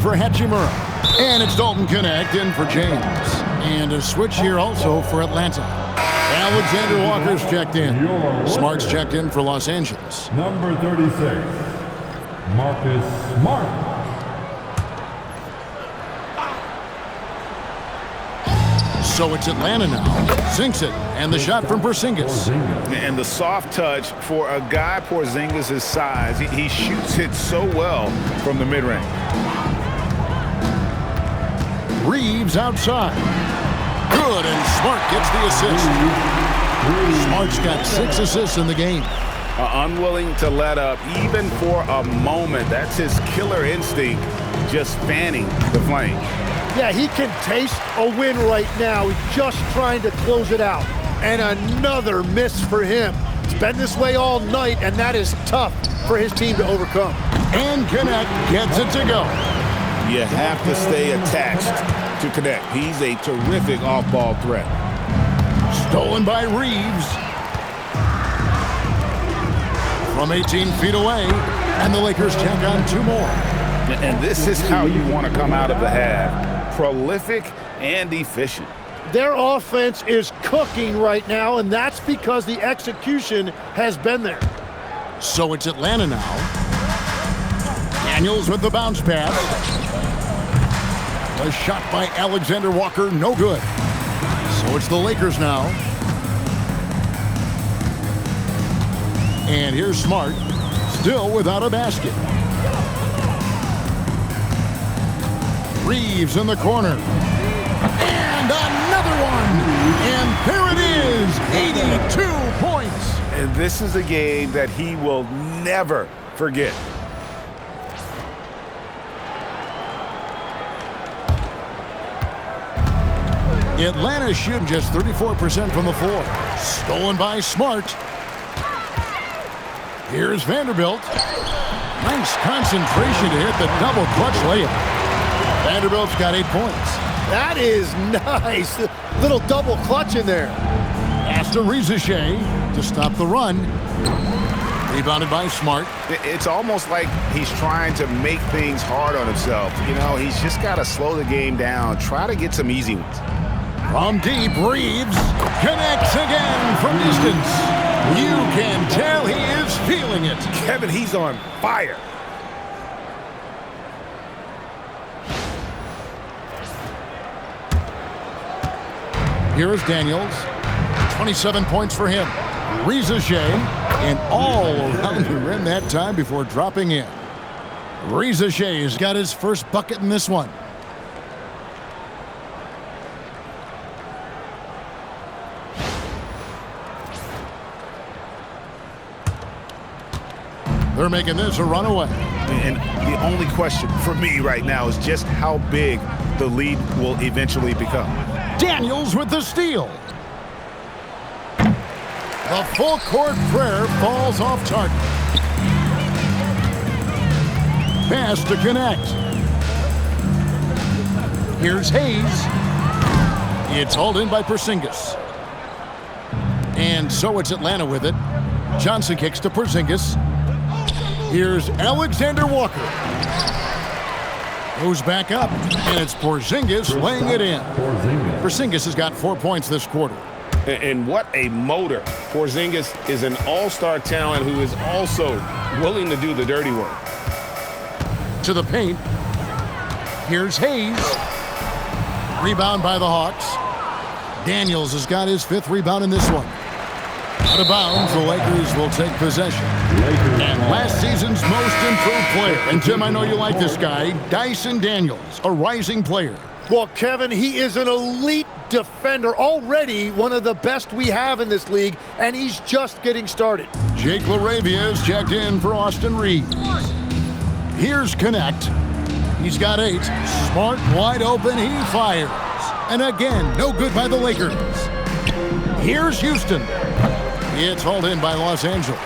for Hachimura. And it's Dalton Knecht in for James. And a switch here also for Atlanta. Alexander Walker's checked in. Smart's checked in for Los Angeles. Number 36, Marcus Smart. So it's Atlanta now. Sinks it. And the shot from Porzingis. And the soft touch for a guy Porzingis' size. He shoots it so well from the mid-range. Reeves outside. Good, and Smart gets the assist. Smart's got 6 assists in the game. Unwilling to let up even for a moment. That's his killer instinct, just fanning the flame. Yeah, he can taste a win right now. He's just trying to close it out. And another miss for him. It's been this way all night, and that is tough for his team to overcome. And Knecht gets it to go. You have to stay attached to Knecht. He's a terrific off-ball threat. Stolen by Reeves. From 18 feet away, and the Lakers check on 2 more. And this is how you want to come out of the half. Prolific and efficient. Their offense is cooking right now, and that's because the execution has been there. So it's Atlanta now. Daniels with the bounce pass. A shot by Alexander Walker, no good. So it's the Lakers now. And here's Smart, still without a basket. Reeves in the corner. And another one. And there it is, 82 points. And this is a game that he will never forget. Atlanta shooting just 34% from the floor. Stolen by Smart. Here's Vanderbilt. Nice concentration to hit the double clutch layup. Vanderbilt's got 8 points. That is nice. Little double clutch in there. Pass to Rizachet to stop the run. Rebounded by Smart. It's almost like he's trying to make things hard on himself. You know, he's just got to slow the game down. Try to get some easy ones. From deep, Reeves connects again from distance. You can tell he is feeling it. Kevin, he's on fire. Here is Daniels. 27 points for him. Rizachet, and all around the rim that time before dropping in. Rizachet has got his first bucket in this one. They're making this a runaway. And the only question for me right now is just how big the lead will eventually become. Daniels with the steal. The full court prayer falls off target. Pass to Knecht. Here's Hayes. It's hauled in by Porzingis. And so it's Atlanta with it. Johnson kicks to Porzingis. Here's Alexander Walker. Goes back up, and it's Porzingis laying it in. Porzingis has got 4 points this quarter. And what a motor. Porzingis is an all-star talent who is also willing to do the dirty work. To the paint. Here's Hayes. Rebound by the Hawks. Daniels has got his 5th rebound in this one. Out of bounds, the Lakers will take possession. And last season's most improved player, and Tim, I know you like this guy, Dyson Daniels, a rising player. Well, Kevin, he is an elite defender, already one of the best we have in this league, and he's just getting started. Jake LaRavia is checked in for Austin Reeves. Here's Knecht. He's got 8. Smart, wide open, he fires. And again, no good by the Lakers. Here's Houston. It's hauled in by Los Angeles.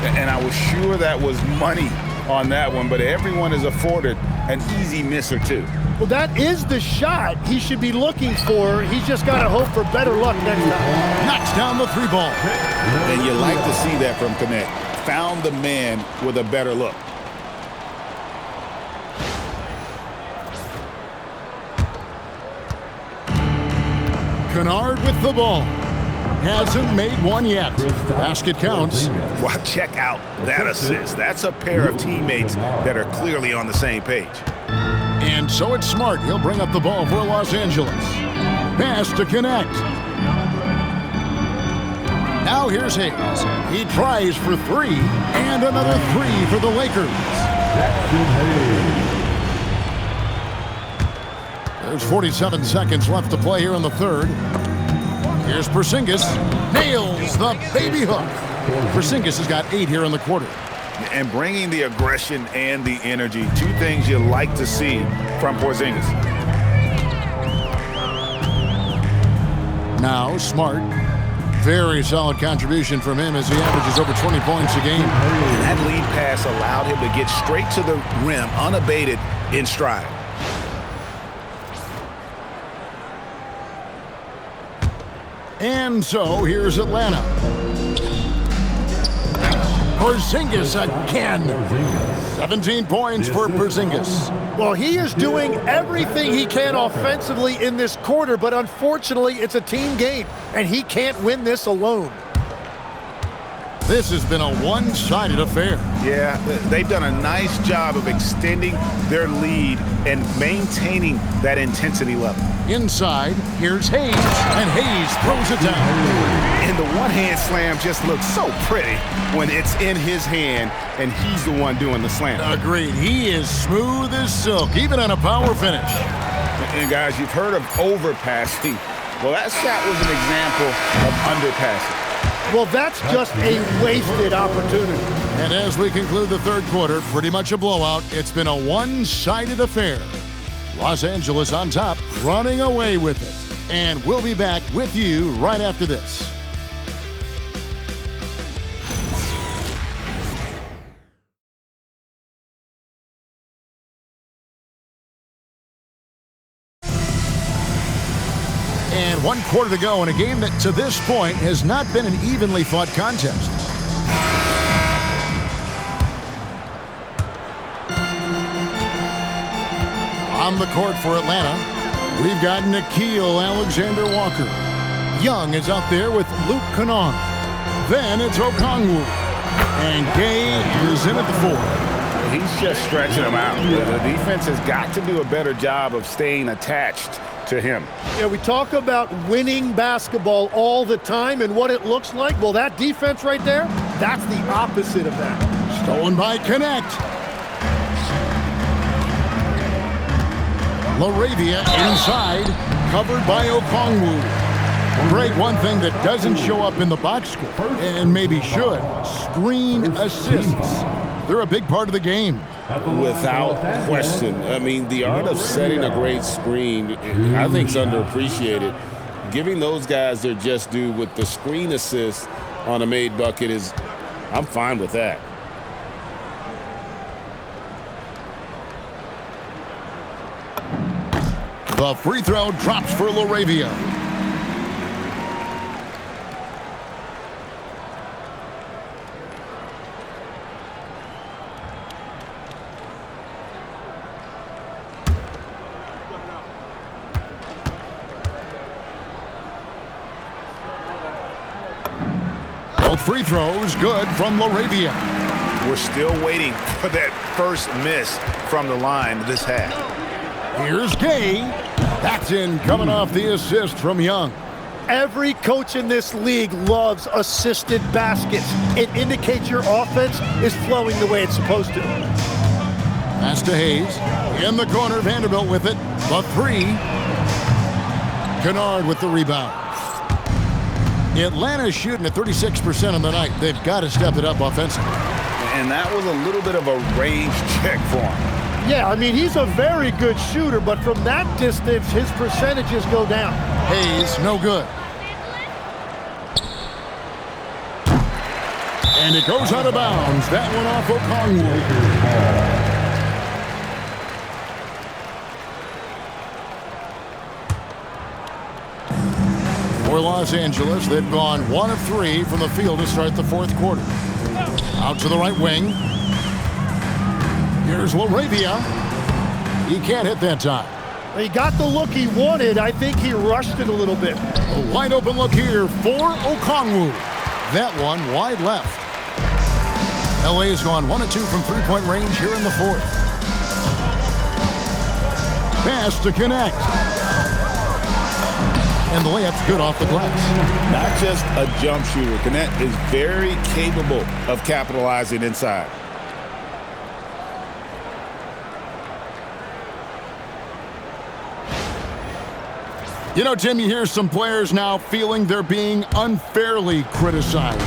And I was sure that was money on that one, but everyone is afforded an easy miss or two. Well, that is the shot he should be looking for. He's just got to hope for better luck next time. Knocks down the 3 ball. And you like to see that from Knecht. Found the man with a better look. Kennard with the ball. Hasn't made one yet. Basket counts. Well, check out that assist. That's a pair of teammates that are clearly on the same page. And so it's Smart. He'll bring up the ball for Los Angeles. Pass to connect. Now here's Hayes. He tries for three, and another three for the Lakers. There's 47 seconds left to play here in the third. Here's Porzingis. Nails the baby hook. Porzingis has got 8 here in the quarter. And bringing the aggression and the energy, two things you like to see from Porzingis. Now Smart. Very solid contribution from him as he averages over 20 points a game. And that lead pass allowed him to get straight to the rim, unabated, in stride. And so here's Atlanta. Porzingis again. 17 points for Porzingis. Well, he is doing everything he can offensively in this quarter, but unfortunately, it's a team game, and he can't win this alone. This has been a one-sided affair. Yeah, they've done a nice job of extending their lead and maintaining that intensity level. Inside, here's Hayes, and Hayes throws it down. And the one-hand slam just looks so pretty when it's in his hand and he's the one doing the slam. Agreed. He is smooth as silk, even on a power finish. And guys, you've heard of overpassing. Well, that shot was an example of underpassing. Well, that's just a wasted opportunity. And as we conclude the third quarter, pretty much a blowout. It's been a one-sided affair. Los Angeles on top, running away with it. And we'll be back with you right after this. And 1 quarter to go in a game that to this point has not been an evenly fought contest. On the court for Atlanta, we've got Nickeil Alexander-Walker. Young is out there with Luke Kennard. Then it's Okongwu. And Gay is in at the 4. He's just stretching him out. The defense has got to do a better job of staying attached to him. Yeah, we talk about winning basketball all the time and what it looks like. Well, that defense right there, that's the opposite of that. Stolen by Connect. LaRavia inside, covered by Okongwu. Greg, one thing that doesn't show up in the box score, and maybe should, screen assists. They're a big part of the game. Without question. I mean, the art of setting a great screen, I think, is underappreciated. Giving those guys their just due with the screen assist on a made bucket is, I'm fine with that. The free throw drops for LaRavia. Both free throws good from LaRavia. We're still waiting for that first miss from the line this half. Here's Gay. That's in, coming off the assist from Young. Every coach in this league loves assisted baskets. It indicates your offense is flowing the way it's supposed to. Pass to Hayes. In the corner, Vanderbilt with it. The 3. Kennard with the rebound. Atlanta's shooting at 36% on the night. They've got to step it up offensively. And that was a little bit of a range check for him. Yeah, I mean, he's a very good shooter, but from that distance, his percentages go down. Hayes, no good. And it goes out of bounds. That one off Okongwu. For Los Angeles, they've gone 1 of 3 from the field to start the fourth quarter. Out to the right wing. Here's LaRavia. He can't hit that time. He got the look he wanted. I think he rushed it a little bit. A wide open look here for Okongwu. That one wide left. LA has gone 1 of 2 from three-point range here in the fourth. Pass to connect. And the layup's good off the glass. Not just a jump shooter. Connect is very capable of capitalizing inside. You know, Tim, you hear some players now feeling they're being unfairly criticized.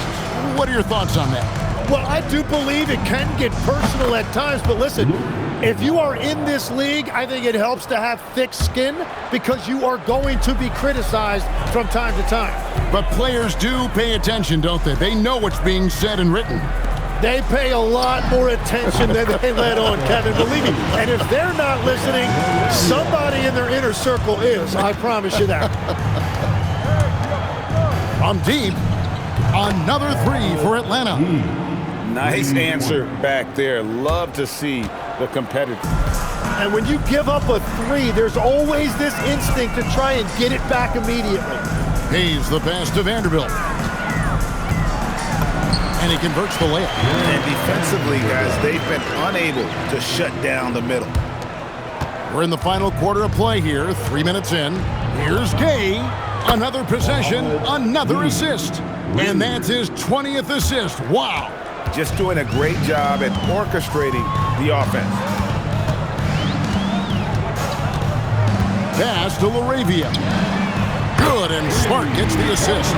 What are your thoughts on that? Well, I do believe it can get personal at times, but listen, if you are in this league, I think it helps to have thick skin because you are going to be criticized from time to time. But players do pay attention, don't they? They know what's being said and written. They pay a lot more attention than they let on, Kevin, believe me. And if they're not listening, somebody in their inner circle is. I promise you that. From deep, another three for Atlanta. Nice answer back there. Love to see the competitive. And when you give up a three, there's always this instinct to try and get it back immediately. Hayes the pass to Vanderbilt. And he converts the layup. And defensively, guys, they've been unable to shut down the middle. We're in the final quarter of play here, 3 minutes in. Here's Gay. Another possession, another assist. And that's his 20th assist. Wow. Just doing a great job at orchestrating the offense. Pass to LaRavia. Good, and Smart gets the assist.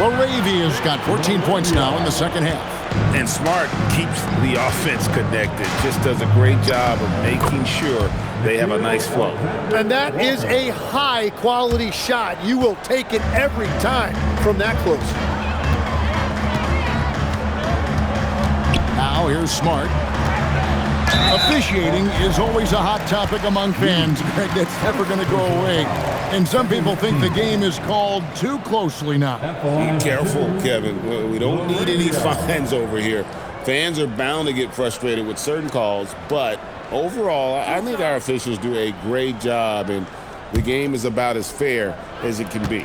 LaRavia's got 14 points now in the second half. And Smart keeps the offense connected. Just does a great job of making sure they have a nice flow. And that is a high-quality shot. You will take it every time from that close. Now here's Smart. Officiating is always a hot topic among fans, Greg. That's never going to go away. And some people think the game is called too closely now. Be careful, Kevin. We don't need any fines over here. Fans are bound to get frustrated with certain calls, but overall, I think our officials do a great job, and the game is about as fair as it can be.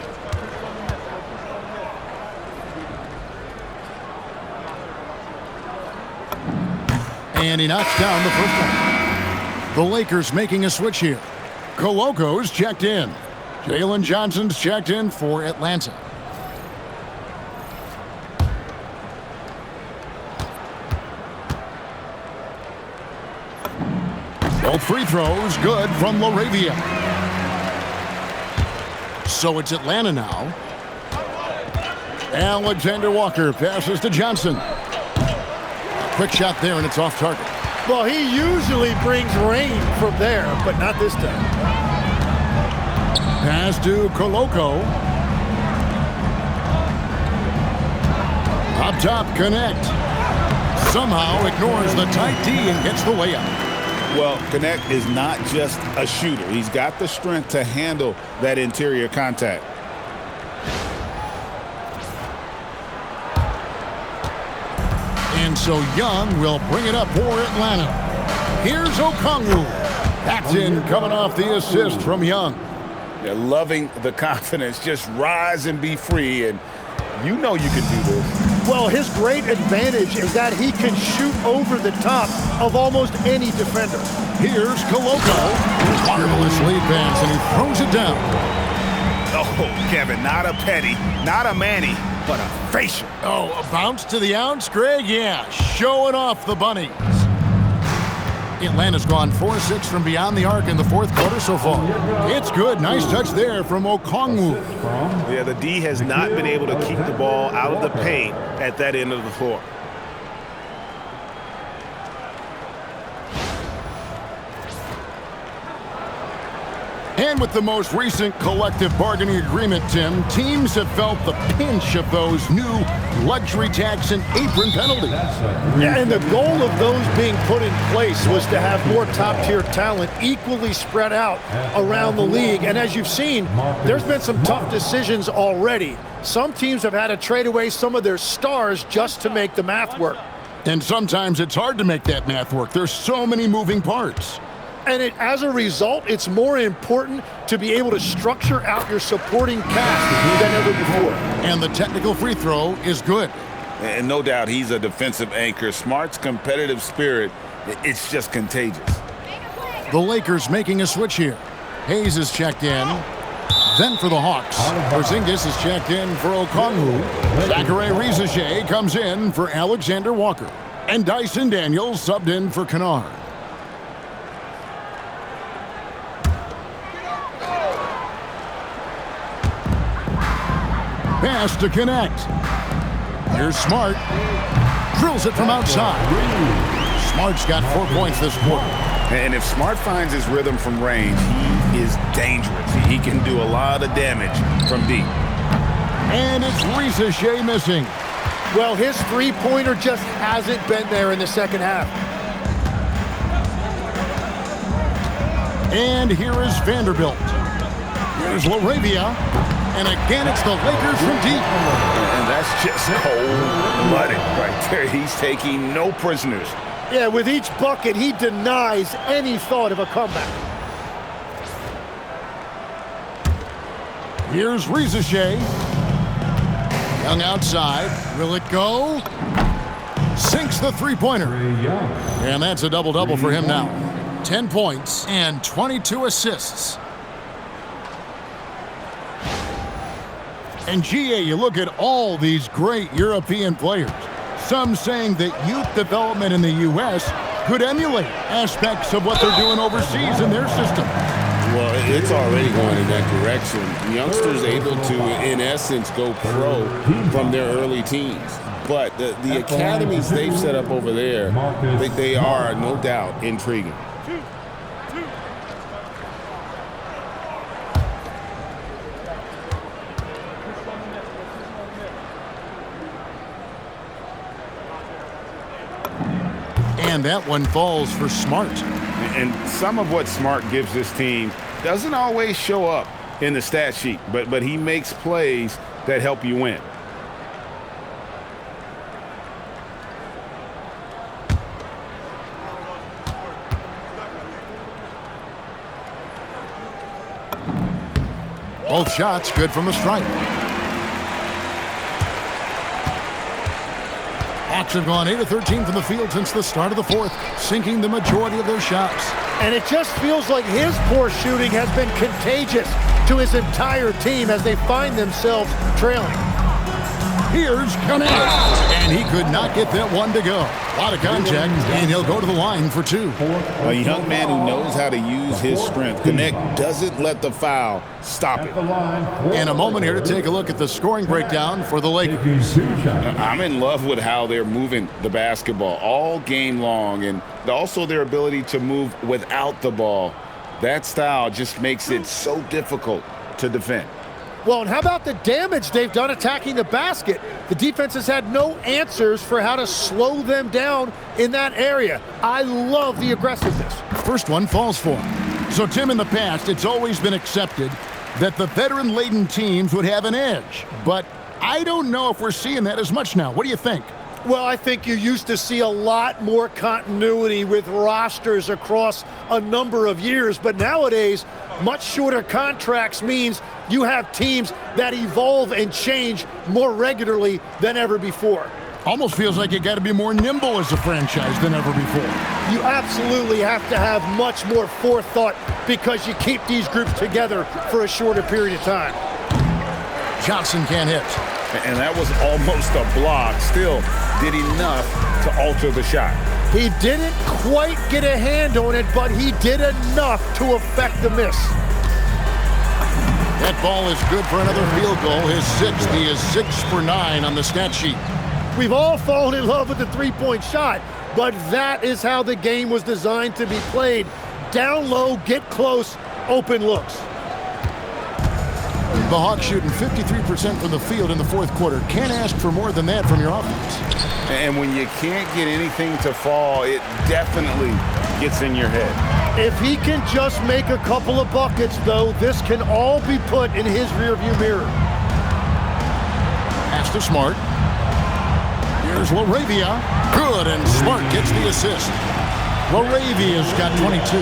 And he knocks down the first one. The Lakers making a switch here. Coloco's checked in. Jalen Johnson's checked in for Atlanta. Both free throws good from LaRavia. So it's Atlanta now. Alexander Walker passes to Johnson. Quick shot there, and it's off target. Well, he usually brings rain from there, but not this time. Pass to Coloco. Up top, Connect. Somehow ignores the tight D and gets the layup. Well, Connect is not just a shooter. He's got the strength to handle that interior contact. And so Young will bring it up for Atlanta. Here's Okongwu. That's in, coming off the assist from Young. They're loving the confidence. Just rise and be free, and you know you can do this. Well, his great advantage is that he can shoot over the top of almost any defender. Here's Coloco. Marvelous lead pass, and he throws it down. Oh, Kevin, not a Petty, not a Manny, but a facial. Oh, a bounce to the ounce, Greg? Yeah, showing off the bunnies. Atlanta's gone 4-6 from beyond the arc in the fourth quarter so far. It's good. Nice touch there from Okongwu. Yeah, the D has not been able to keep the ball out of the paint at that end of the floor. And with the most recent collective bargaining agreement, Tim, teams have felt the pinch of those new luxury tax and apron penalties. Yeah, and the goal of those being put in place was to have more top-tier talent equally spread out around the league. And as you've seen, there's been some tough decisions already. Some teams have had to trade away some of their stars just to make the math work. And sometimes it's hard to make that math work. There's so many moving parts. And as a result, it's more important to be able to structure out your supporting cast than ever before. And the technical free throw is good. And no doubt he's a defensive anchor. Smart's competitive spirit, it's just contagious. The Lakers making a switch here. Hayes is checked in. Then for the Hawks, Porzingis is checked in for Okongwu. Zachary Rizache comes in for Alexander Walker. And Dyson Daniels subbed in for Kennard. Pass to connect. Here's Smart. Drills it from outside. Smart's got 4 points this quarter. And if Smart finds his rhythm from range, he is dangerous. He can do a lot of damage from deep. And it's Rizache missing. Well, his three-pointer just hasn't been there in the second half. And here is Vanderbilt. Here's LaRavia. And again, it's the Lakers from deep. And that's just cold-blooded right there. He's taking no prisoners. Yeah, with each bucket, he denies any thought of a comeback. Here's Rizache. Young outside. Will it go? Sinks the three-pointer. And that's a double-double for him now. 10 points and 22 assists. And GA, you look at all these great European players. Some saying that youth development in the U.S. could emulate aspects of what they're doing overseas in their system. Well, it's already going in that direction. Youngsters able to, in essence, go pro from their early teens. But the academies they've set up over there, they are, no doubt, intriguing. And that one falls for Smart. And some of what Smart gives this team doesn't always show up in the stat sheet, but he makes plays that help you win. Both shots good from the stripe. Hawks have gone 8 of 13 from the field since the start of the fourth, sinking the majority of their shots. And it just feels like his poor shooting has been contagious to his entire team as they find themselves trailing. Here's Connect, and he could not get that one to go. A lot of contact, and he'll go to the line for two. A young man who knows how to use his strength. Connect doesn't let the foul stop it. In a moment here to take a look at the scoring breakdown for the Lakers. I'm in love with how they're moving the basketball all game long, and also their ability to move without the ball. That style just makes it so difficult to defend. Well, and how about the damage they've done attacking the basket? The defense has had no answers for how to slow them down in that area. I love the aggressiveness. First one falls for him. So, Tim, in the past, it's always been accepted that the veteran-laden teams would have an edge. But I don't know if we're seeing that as much now. What do you think? Well, I think you used to see a lot more continuity with rosters across a number of years, but nowadays, much shorter contracts means you have teams that evolve and change more regularly than ever before. Almost feels like you got to be more nimble as a franchise than ever before. You absolutely have to have much more forethought because you keep these groups together for a shorter period of time. Johnson can't hit. And that was almost a block. Still did enough to alter the shot. He didn't quite get a hand on it, but he did enough to affect the miss. That ball is good for another field goal. His sixth. He is 6 for 9 on the stat sheet. We've all fallen in love with the three-point shot, but that is how the game was designed to be played. Down low, get close, open looks. The Hawks shooting 53% from the field in the fourth quarter. Can't ask for more than that from your offense. And when you can't get anything to fall, it definitely gets in your head. If he can just make a couple of buckets, though, this can all be put in his rearview mirror. Pass to Smart. Here's LaRavia. Good, and Smart gets the assist. LaRavia's got 22.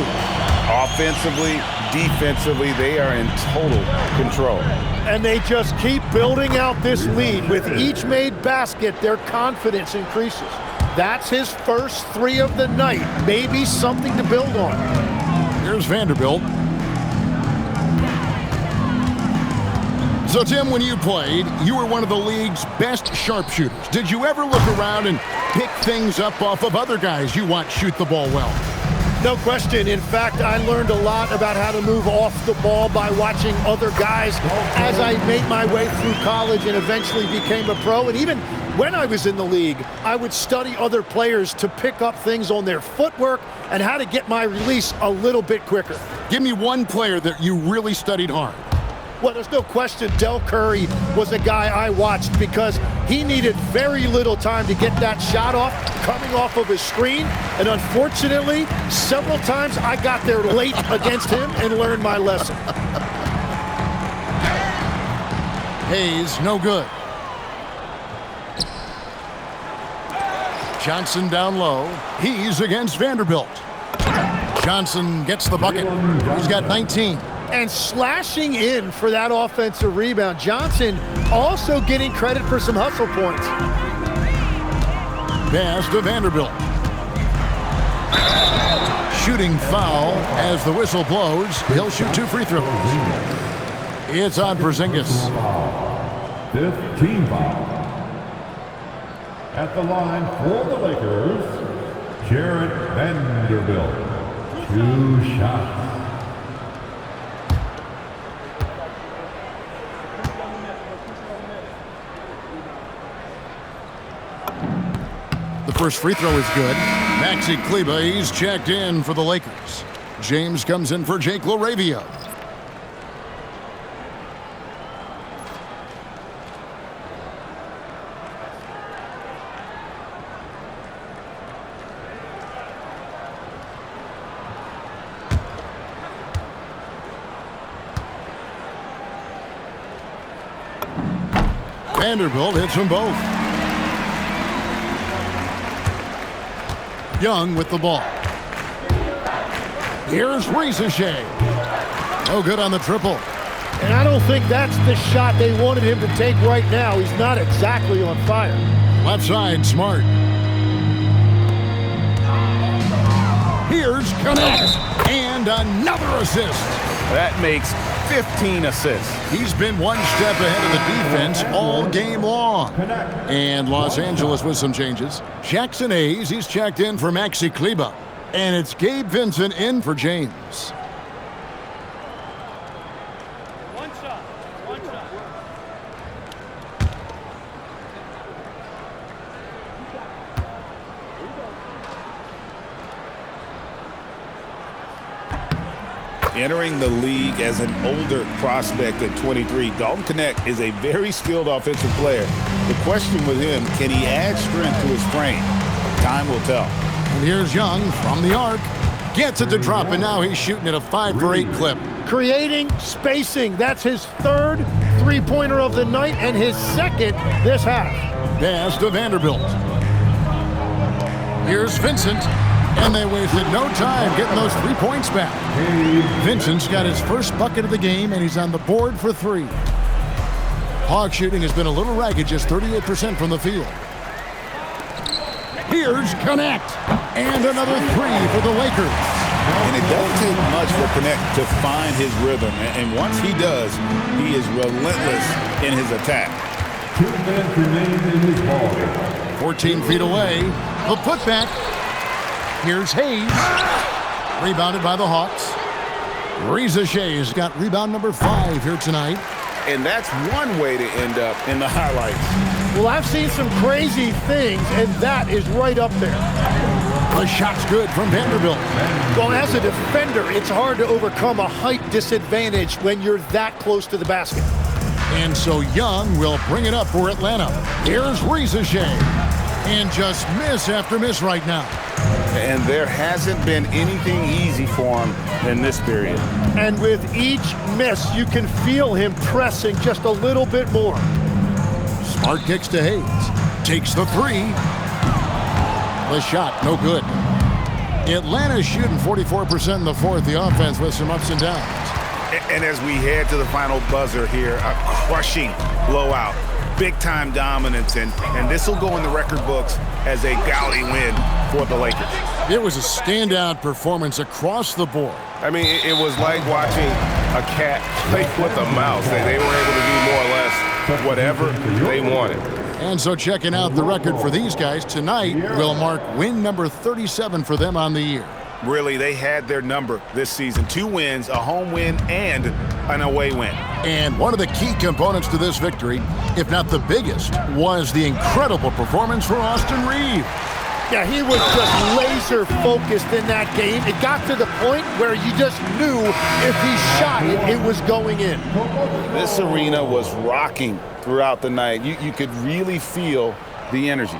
Offensively, defensively, they are in total control. And they just keep building out this lead. With each made basket, their confidence increases. That's his first 3 of the night. Maybe something to build on. Here's Vanderbilt. So, Tim, when you played, you were one of the league's best sharpshooters. Did you ever look around and pick things up off of other guys you watch shoot the ball well? No question. In fact, I learned a lot about how to move off the ball by watching other guys as I made my way through college and eventually became a pro. And even when I was in the league, I would study other players to pick up things on their footwork and how to get my release a little bit quicker. Give me one player that you really studied hard. Well, there's no question Del Curry was a guy I watched because he needed very little time to get that shot off coming off of his screen. And unfortunately, several times I got there late against him and learned my lesson. Hayes, no good. Johnson down low. He's against Vanderbilt. Johnson gets the bucket. He's got 19. And slashing in for that offensive rebound. Johnson also getting credit for some hustle points. Pass to Vanderbilt. Shooting foul as the whistle blows. He'll shoot 2 free throws. It's on Porzingis. 5th team foul. At the line for the Lakers, Jarrett Vanderbilt. 2 shots. The first free throw is good. Maxi Kleber, he's checked in for the Lakers. James comes in for Jake LaRavia. Vanderbilt hits them both. Young with the ball. Here's Risacher. No good on the triple. And I don't think that's the shot they wanted him to take right now. He's not exactly on fire. Left side, Smart. Here's Connect. And another assist. That makes 15 assists. He's been one step ahead of the defense all game long. And Los Angeles with some changes. Jackson Hayes, he's checked in for Maxi Kleber. And it's Gabe Vincent in for James. One shot. Entering the league as an older prospect at 23, Dalton Knecht is a very skilled offensive player. The question with him, can he add strength to his frame? Time will tell. And here's Young from the arc. Gets it to drop, and now he's shooting at a 5-for-8 clip. Creating spacing. That's his 3rd three-pointer of the night and his 2nd this half. Pass to Vanderbilt. Here's Vincent. And they wasted no time getting those 3 points back. Vincent's got his first bucket of the game, and he's on the board for 3. Hawk shooting has been a little ragged, just 38% from the field. Here's Connect. And another 3 for the Lakers. And it doesn't take much for Connect to find his rhythm. And once he does, he is relentless in his attack. 2 minutes remain in his ball. 14 feet away. The putback. Here's Hayes. Rebounded by the Hawks. Risacher's got rebound number 5 here tonight. And that's one way to end up in the highlights. Well, I've seen some crazy things, and that is right up there. The shot's good from Vanderbilt. Well, as a defender, it's hard to overcome a height disadvantage when you're that close to the basket. And so Young will bring it up for Atlanta. Here's Risacher. And just miss after miss right now. And there hasn't been anything easy for him in this period. And with each miss, you can feel him pressing just a little bit more. Smart kicks to Hayes. Takes the 3. The shot, no good. Atlanta shooting 44% in the fourth. The offense with some ups and downs. And as we head to the final buzzer here, a crushing blowout, big-time dominance, and this will go in the record books as a gaudy win for the Lakers. It was a standout performance across the board. I mean, it was like watching a cat play with a mouse. They were able to do more or less whatever they wanted. And so checking out the record for these guys tonight will mark win number 37 for them on the year. Really, they had their number this season. 2 wins, a home win, and an away win. And one of the key components to this victory, if not the biggest, was the incredible performance for Austin Reaves. Yeah, he was just laser focused in that game. It got to the point where you just knew if he shot it, it was going in. This arena was rocking throughout the night. You could really feel the energy.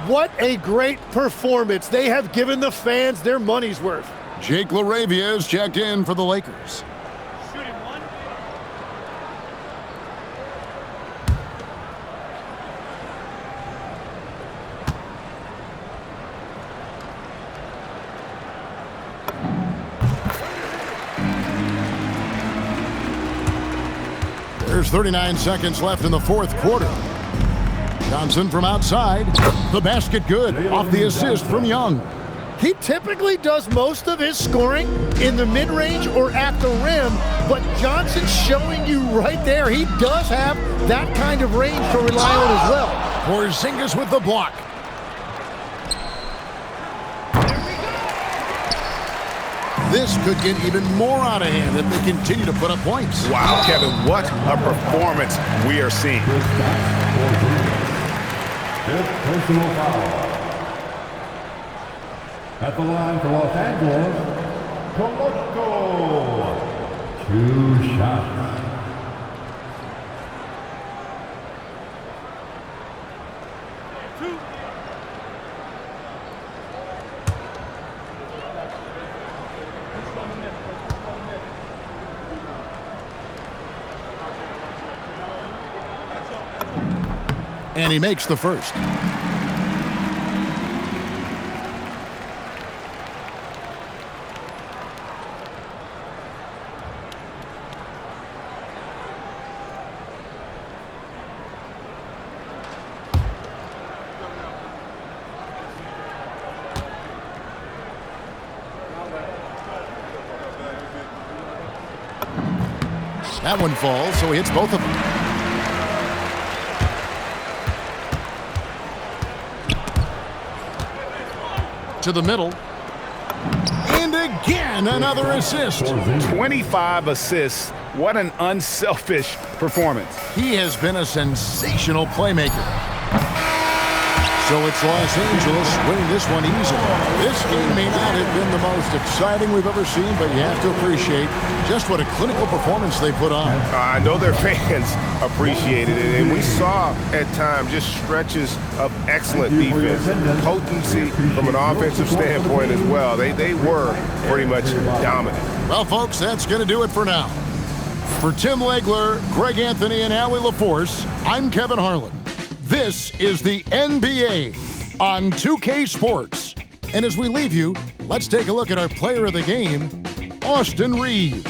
What a great performance. They have given the fans their money's worth. Jake LaRavia is checked in for the Lakers. Shooting one. There's 39 seconds left in the fourth quarter. Johnson from outside. The basket good off the assist from Young. He typically does most of his scoring in the mid-range or at the rim, but Johnson's showing you right there he does have that kind of range to rely on as well. Porzingis with the block. This could get even more out of hand if they continue to put up points. Wow, Kevin, what a performance we are seeing. Fifth personal foul. At the line for Los Angeles, Koloko. 2 shots. And he makes the first. That one falls, so he hits both of them. To the middle. And again, another assist. 25 assists. What an unselfish performance. He has been a sensational playmaker. So it's Los Angeles winning this one easily. This game may not have been the most exciting we've ever seen, but you have to appreciate just what a clinical performance they put on. I know their fans appreciated it, and we saw at times just stretches of excellent defense, potency from an offensive standpoint as well. They were pretty much dominant. Well, folks, that's going to do it for now. For Tim Legler, Greg Anthony, and Allie LaForce, I'm Kevin Harlan. This is the NBA on 2K Sports. And as we leave you, let's take a look at our player of the game, Austin Reaves.